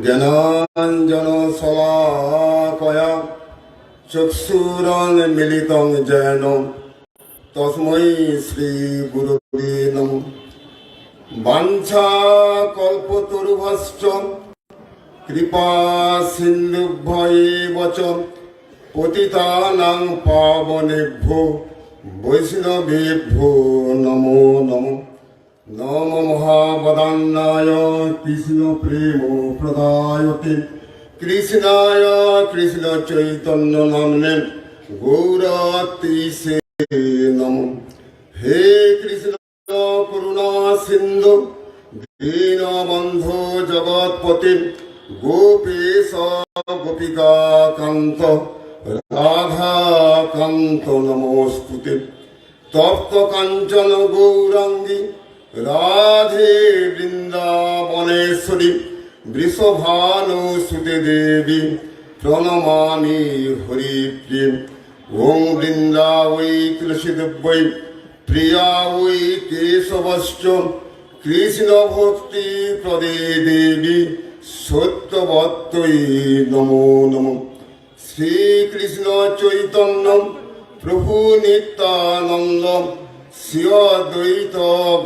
জ্ঞানাঞ্জন শলাকয়া চক্ষুরন্মিলিतं येन তস্मै শ্রী গুরুবে নমঃ। বাঞ্ছাকল্পতরুভ্যশ্চ কৃপা সিন্ধুভ্যেব চ পতিতানাং পাবনেভ্যো বৈষ্ণবেভ্যো নমো নমঃ। নমো মহাবদান্নায় কৃষ্ণ প্রেম প্রদায়তে কৃষ্ণায় কৃষ্ণ চৈতন্য নামনে গৌরতিসে নমঃ। হে কৃষ্ণ করুণা সিন্ধু দীনবন্ধু জগৎপতি গোপীশ গোপিকা কান্ত রাধাকান্ত নমস্তুতে। তপ্ত কাঞ্চন গৌরাঙ্গী রাধে বৃন্দাবনেশ্বরী বৃষভানুসুতে দেবী প্রণমামি হরিপ্রিয়। ওং বৃন্দাবৈ তুলসীদেব্যৈ প্রিয়া ওই কেশবশ্চ কৃষ্ণ ভক্তি প্রদে দেবী সত্যবত্তৈ নমো নমঃ। শ্রীকৃষ্ণ চৈতন্য প্রভু নিত্যানন্দ শ্রী অদ্বৈত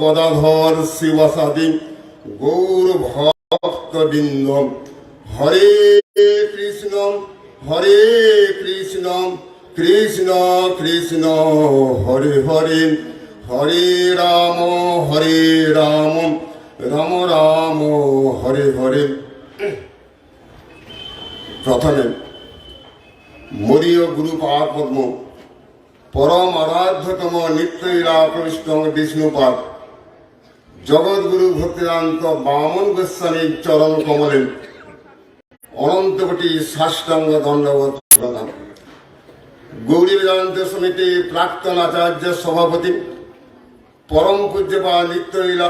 গদাধর শিবাসাদি গৌর ভক্তবৃন্দ। হরে কৃষ্ণ কৃষ্ণ কৃষ্ণ হরে হরে, হরে রাম রাম রাম হরে হরে। প্রথমে মরীয় গুরুপাদ পদ্ম পরম আরাধ্যতম নিত্যলীলা প্রবিষ্ট বিষ্ণুপাদ জগৎগুরু ভক্তিদান্ত বামন গোস্বামীর চরণ কমলে অনন্ত কোটি সাষ্টাঙ্গ দণ্ডবত প্রণাম। গৌরী বেদান্ত সমিতি প্রাক্তন আচার্য সভাপতি পরম পূজ্যপাদ নিত্যলীলা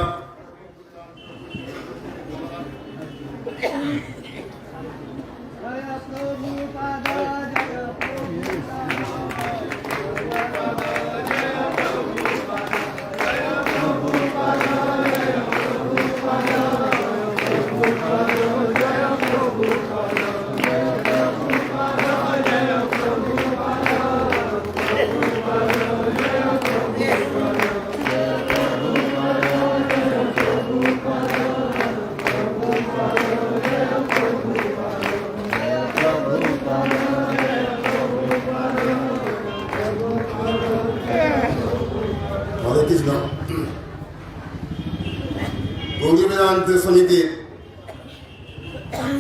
গৌরী বেদান্ত সমিতির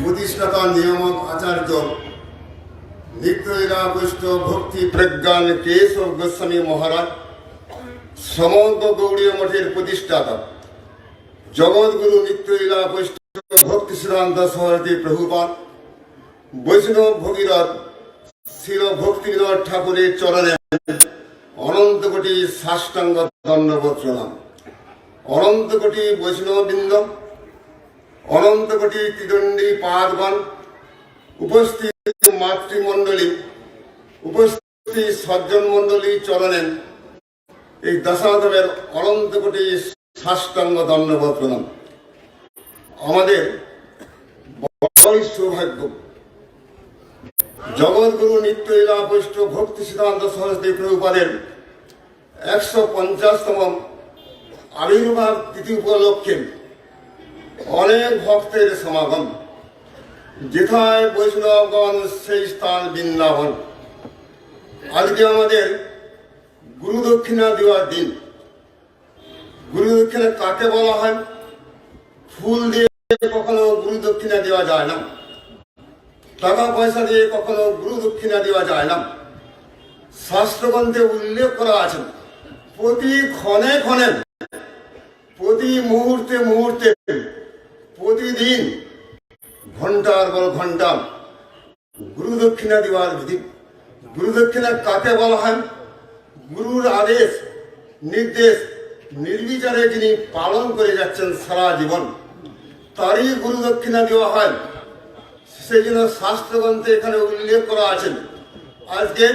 প্রতিষ্ঠাতা নিয়ামক আচার্য নিত্যলীলা বৈষ্ণব ভক্তি প্রজ্ঞান কেশব গোস্বামী মহারাজ, সমগ্র গৌড়ীয় মঠের প্রতিষ্ঠাতা জগৎগুরু নিত্যলীলা বৈষ্ণব ভক্তি সিদ্ধান্ত সরস্বতী প্রভুপাদ, বৈষ্ণব ভগীরথ শিল ভক্তিবিনোদ ঠাকুরের চরণে অনন্ত কোটি সাষ্টাঙ্গ দণ্ডবত প্রণাম। অনন্ত কোটি বৈষ্ণববৃন্দ, অনন্ত কোটি ত্রিদণ্ডী পাদগণ, উপস্থিত মাতৃমণ্ডলী, উপস্থিত সজ্জন মণ্ডলী চরণে এই দশাধমের অনন্ত কোটি সাষ্টাঙ্গ দণ্ডবত প্রণাম। আমাদের বড়ই সৌভাগ্য জগৎগুরু নিত্যলীলা বৈষ্ণব ভক্তি সিদ্ধান্ত সরস্বতী প্রভুপাদের 150তম আবির্ভাব তিথি উপলক্ষে অনেক ভক্তের সমাগম। যেথায় বৈষ্ণবগণ সেই স্থান বৃন্দাবন। আজকে আমাদের গুরু দক্ষিণা দেওয়ার দিন। গুরু দক্ষিণা কাকে বলা হয়? ফুল দিয়ে কখনো গুরু দক্ষিণা দেওয়া যায় না, টাকা পয়সা দিয়ে কখনো গুরু দক্ষিণা দেওয়া যায় না। শাস্ত্রগ্রন্থে উল্লেখ করা আছে প্রতি ক্ষণে ক্ষণে, প্রতি মুহূর্তে মুহূর্তে, প্রতিদিন ঘন্টার পর ঘন্টা গুরু দক্ষিণা দেওয়ার বিধি। গুরু দক্ষিণা কাকে বলা হয়? গুরুর আদেশ নির্দেশ নির্বিচারে যিনি পালন করে যাচ্ছেন সারা জীবন, তারই গুরু দক্ষিণা দেওয়া হয়। সেই জন্য শাস্ত্রগ্রন্থে এখানে উল্লেখ করা আছেন। আজকে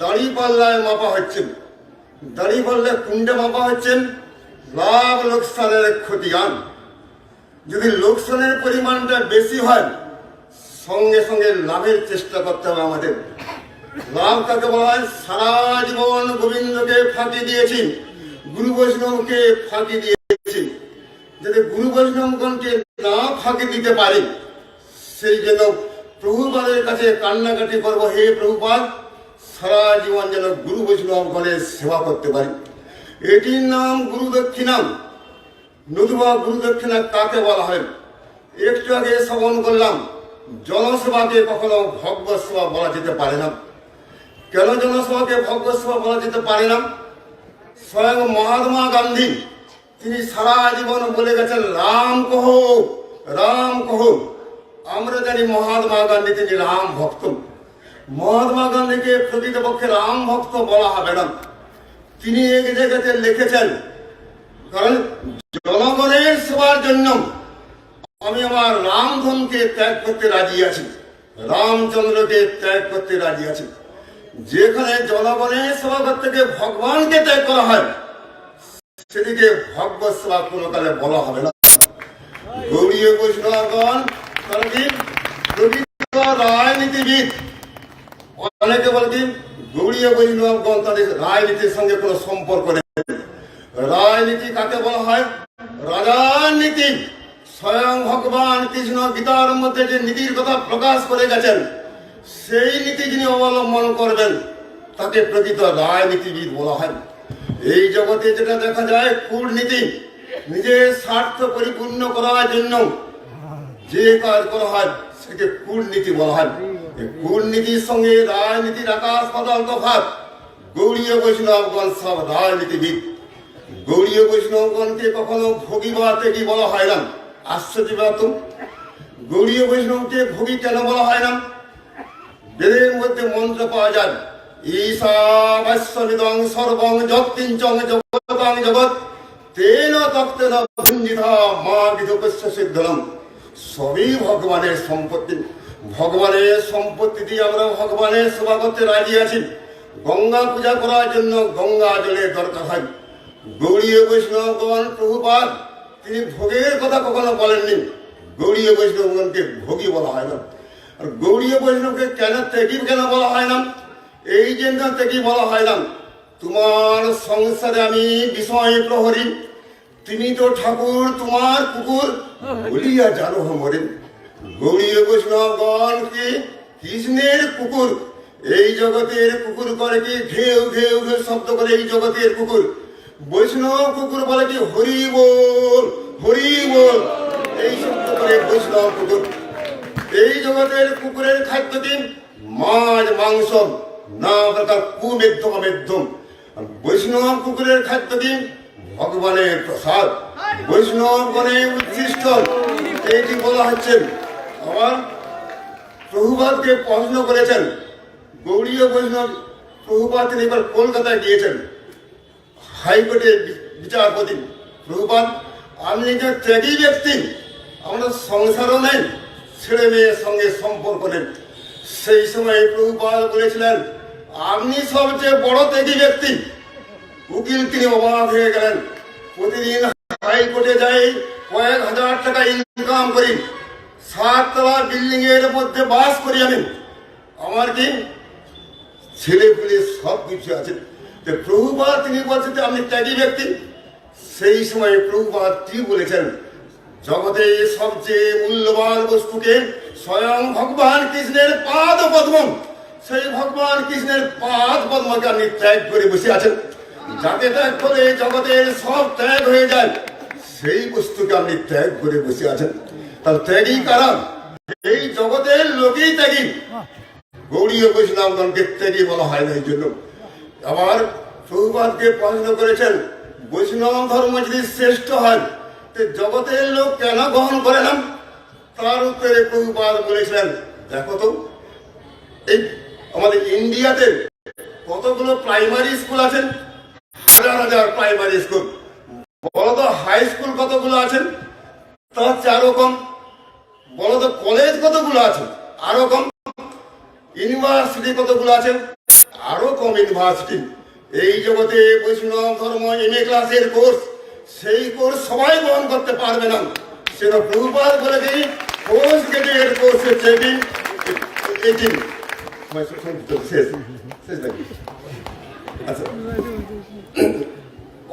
দাড়ি পাল্লায় মাপা হচ্ছেন, দাড়ি পাল্লায় কুণ্ডে মাপা হচ্ছেন লাভ লোকসানের ক্ষতিয়ান। যদি লোকসানের পরিমাণটা বেশি হয়, সঙ্গে সঙ্গে লাভের চেষ্টা করতে হবে আমাদের। লাভ কাকে বলা হয়? সারা জীবন গোবিন্দকে ফাঁকি দিয়েছি, গুরু বৈষ্ণবকে ফাঁকি দিয়েছি। যদি গুরু বৈষ্ণবগণকে না ফাঁকি দিতে পারি, সেই জন্য প্রভুপাদের কাছে কান্নাকাটি করবো, হে প্রভুপাদ, সারা জীবন যেন গুরু বৈষ্ণবগণের সেবা করতে পারি। এটির নাম গুরু দক্ষিণা। নতুবা গুরু দক্ষিণা কাকে বলা হয়? একটু আগে শ্রবণ করলাম, জনসেবাকে কখনো ভগবত সেবা বলা যেতে পারে না। কেন জনসেবাকে ভগবত সেবা বলা যেতে পারে না? স্বয়ং মহাত্মা গান্ধী তিনি সারা জীবন বলে গেছেন, রাম কহো, রাম কহো। আমরা জানি মহাত্মা গান্ধী তিনি রাম ভক্ত। মহাত্মা গান্ধীকে প্রকৃতপক্ষে রাম ভক্ত বলা হবে না। তিনি এক জায়গাতে লিখেছেন, কারণ জনগণের সেবার জন্য আমি আমার রামধনকে ত্যাগ করতে রাজি আছি, রামচন্দ্রকে ত্যাগ করতে রাজি আছি। যেখানে জনগণের সেবা করতে গিয়ে ভগবানকে ত্যাগ করা হয়, সেদিকে ভগবত সেবা কোনো কালে বলা হবে না। গৌড়ীয় বৈষ্ণবগণ তারা কি প্রকৃত রাজনীতিবিদ। অনেকে বলে কি গৌড়ীয় বৈষ্ণবগণ তাদের রাজনীতির সঙ্গে কোনো সম্পর্ক নেই। রাজনীতি কাকে বলা হয়? রাজার নীতি। স্বয়ং ভগবান কৃষ্ণ গীতার মধ্যে যে নীতির কথা প্রকাশ করে গেছেন, সেই নীতি যিনি অবলম্বন করবেন তাকে প্রকৃত রাজনীতিবিদ বলা হয়। এই জগতে যেটা দেখা যায় কূটনীতি, নিজের স্বার্থ পরিপূর্ণ করার জন্য যে কাজ করা হয় সেকে কূটনীতি বলা হয়। কূটনীতির সঙ্গে রাজনীতির আকাশ পাতাল তফাৎ। গৌড়ীয় বৈষ্ণবগণ সব রাজনীতিবিদ। গৌড়ীয় বৈষ্ণবগণকে কখনো ভোগী বা ত্যাগী বলা হয় না। আশ্চর্য ব্যাপার। গৌড়ীয় বৈষ্ণবকে ভোগী কেন বলা হয় না? বেদের মধ্যে মন্ত্র পাওয়া যায়, ঈশাবাস্যমিদং সর্বং যৎকিঞ্চং জগতাং জগৎ তেন তক্তেন ভুঞ্জিতা মা বিদুপস্য সিদ্ধনম। সবই ভগবানের সম্পত্তি। ভগবানের সম্পত্তি দিয়ে আমরা ভগবানের সেবা করতে রাজি আছি। গঙ্গা পূজা করার জন্য গঙ্গা জলের দরকার হয়। গৌড়ীয় বৈষ্ণবগণ প্রভুপাদ তিনি ভোগের কথা কখনো বলেননি। গৌড়ীয় বৈষ্ণবগণকে ভোগী বলা হয় না। আর গৌড়ীয় বৈষ্ণবকে কেন ত্যাগী কেন বলা হয় না? এই জন্য ত্যাগী বলা হয় না, তোমার সংসারে আমি বিষয় প্রহরী, তুমি তো ঠাকুর, তোমার কুকুর বলিয়া জানো মরেন। গৌড়ীয় বৈষ্ণবগণ কি কৃষ্ণের কুকুর। এই জগতের কুকুর করে কি ঘেউ ঘেউ ঘেউ শব্দ করে এই জগতের কুকুর। বৈষ্ণব কুকুর বলে কি হরি বল, হরি বল, এই শব্দ করে বৈষ্ণব কুকুর। এই জগতের কুকুরের খাদ্য কি? মাছ মাংস, না প্রকার কুমেধ্য অমেধ্যম। বৈষ্ণব কুকুরের খাদ্য কি? ভগবানের প্রসাদ, বৈষ্ণবগণের উচ্ছিষ্ট। এইটি বলা হচ্ছে। আবার প্রভুপাদকে প্রশ্ন করেছেন গৌড়ীয় বৈষ্ণব প্রভুপাদ, তিনি এবার কলকাতায় গিয়েছেন হাইকোর্টের বিচারপতি। প্রভুপাদ আপনি একজন ত্যাগী ব্যক্তি, আমাদের সংসারও নেই, ছেলে মেয়ের সঙ্গে সম্পর্ক নেই। সেই সময় প্রভুপাদ বলেছিলেন, আপনি সবচেয়ে বড় ত্যাগী ব্যক্তি। উকিল তিনি অবাক হয়ে গেলেন। প্রতিদিন হাইকোর্টে যাই, কয়েক হাজার টাকা ইনকাম করি, 7 তলা বিল্ডিং এর মধ্যে বাস করি আমি, আমার কি ছেলে পুলে সব কিছু আছে। প্রভুপাদ তিনি বলছেন আপনি ত্যাগী ব্যক্তি। সেই সময় প্রভুপাদ কি বলেছেন? জগতে সবচেয়ে মূল্যবান বস্তুকে স্বয়ং ভগবান কৃষ্ণের পাদ পদ্ম, সেই ভগবান কৃষ্ণের পাদ পদ্মকে আপনি ত্যাগ করে বসে আছেন। যাকে ত্যাগ করে জগতের সব ত্যাগ হয়ে যায়, সেই বস্তুকে আপনি ত্যাগ করে বসে আছেন। তার ত্যাগী কারণ এই জগতের লোকেই ত্যাগী। গৌড়ীয় বৈষ্ণবগণকে ত্যাগী বলা হয় না। এই জন্য আবার প্রভুপাদকে প্রশ্ন করেছেন, বৈষ্ণব ধর্ম যদি শ্রেষ্ঠ হয় তো জগতের লোক কেন গ্রহণ করে না? তার উত্তরে প্রভুপাদ বলেছিলেন, দেখো তো এই আমাদের ইন্ডিয়াতে কতগুলো প্রাইমারি স্কুল আছেন, হাজার হাজার প্রাইমারি স্কুল। বলো তো হাই স্কুল কতগুলো আছেন? তা হচ্ছে আরো কম। বলো তো কলেজ কতগুলো আছে? আরো কম। ইউনিভার্সিটি কতগুলো আছেন? আরো কম ইউনিভার্সিটি। এই জগতে বৈষ্ণব ধর্ম MA ক্লাসের কোর্স, সেই কোর্স সবাই গ্রহণ করতে পারবে না। সেটা প্রভুপাদ বলে দিই কোর্স গেটের কোর্সে চেকিং 18 শেষ শেষ নাকি? আচ্ছা,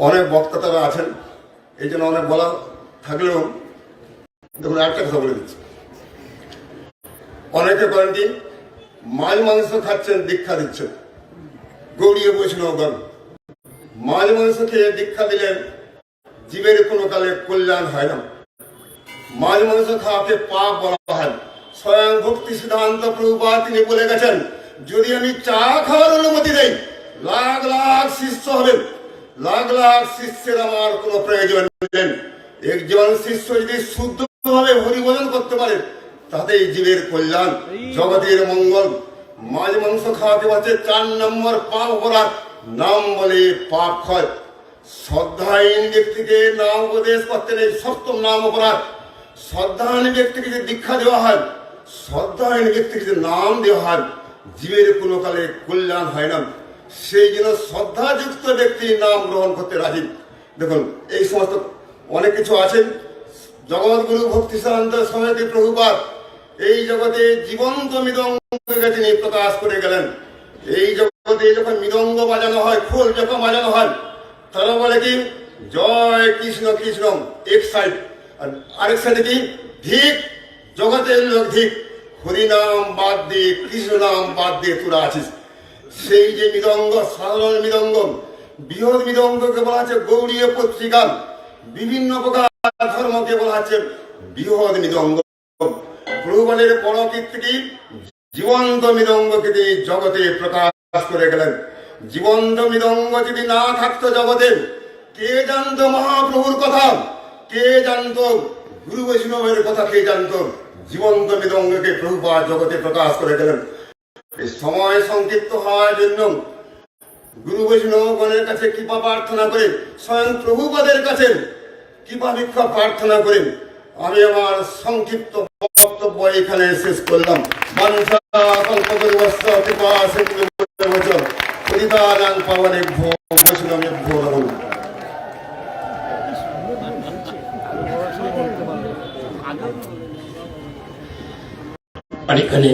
অনেক বক্তা তারা আছেন, এই জন্য অনেক বলা থাকলেও দেখুন একটা কথা বলে দিচ্ছি। অনেকে করেন কি মাছ মাংস খাচ্ছেন, দীক্ষা দিচ্ছেন, গৌড়ীয় বৈষ্ণবগণ মাছ মাংস খেয়ে দীক্ষা দিলেন, জীবের কোনো কালে কল্যাণ হয় না। মাছ মাংস খাওয়াকে পাপ বলা হয়। স্বয়ং ভক্তি সিদ্ধান্ত প্রভুপাদ তিনি বলে গেছেন, যদি আমি চা খাওয়ার অনুমতি দেই লাখ লাখ শিষ্য হবেন, লাখ লাখ শিষ্যের আমার কোনো প্রয়োজন নেই। একজন শিষ্য যদি শুদ্ধভাবে হরিভজন করতে পারে তাতেই জীবের কল্যাণ, জগতের মঙ্গল। মাছ মাংস খাওয়াতে পারছে 4 নম্বর পাপ অপরাধ, নাম বলে পাপ ক্ষয়। শ্রদ্ধাহীন ব্যক্তিকে নাম উপদেশ করতে নেই, 7ম নাম অপরাধ। শ্রদ্ধাহীন ব্যক্তিকে যে দীক্ষা দেওয়া হয়, শ্রদ্ধাহীন ব্যক্তিকে যে নাম দেওয়া হয়, জীবের কোনো কালে কল্যাণ হয় না। সেই জন্য শ্রদ্ধাযুক্ত ব্যক্তি নাম গ্রহণ করতে রাজি। দেখুন এই সমস্ত অনেক কিছু আছেন। জগৎগুরু ভক্তি সিদ্ধান্ত সমিতি প্রভুপাদ এই জগতে জীবন্ত মৃদঙ্গকে তিনি প্রকাশ করে গেলেন। এই জগতে যখন মৃদঙ্গ বাজানো হয়, খোল যখন বাজানো হয়, তারা বলে কি জয় কৃষ্ণ কৃষ্ণ এক সাইড, আর আরেক সাইডে কি ধিক জগতের লোক ধিক, হরিনাম বাদ দিয়ে কৃষ্ণ নাম বাদ দিয়ে তোরা আছিস। সেই যে মৃদঙ্গ, সাধারণ মৃদঙ্গ, বৃহৎ মৃদঙ্গকে বলা হচ্ছে গৌড়ীয় পত্রিকা, বিভিন্ন প্রকার ধর্মকে বলা হচ্ছে বৃহৎ মৃদঙ্গ। প্রভুপাদের বড় কীর্তি কি জীবন্ত মৃদঙ্গকে তিনি জগতে প্রকাশ করে গেলেন। জীবন্ত মৃদঙ্গ যদি না থাকতো জগতে, কে জানতো মহাপ্রভুর কথা, কে জানতো গুরু বৈষ্ণবের কথা, কে জানতো? জীবন্ত মৃদঙ্গকে প্রভুপাদ জগতে প্রকাশ করে গেলেন। এই সময় সংক্ষিপ্ত হওয়ার জন্য গুরু বৈষ্ণবগণের কাছে কৃপা প্রার্থনা করে, স্বয়ং প্রভুপাদের কাছে কৃপা ভিক্ষা প্রার্থনা করেন। আমি আমার সংক্ষিপ্ত বক্তব্য এখানে শেষ করলাম। বাঞ্ছা কল্পতরুশ্চ কৃপা সিন্ধুভ্যশ্চ পতিতানাং পাবনেভ্যো বৈষ্ণবেভ্যো নমঃ। অনেকখানি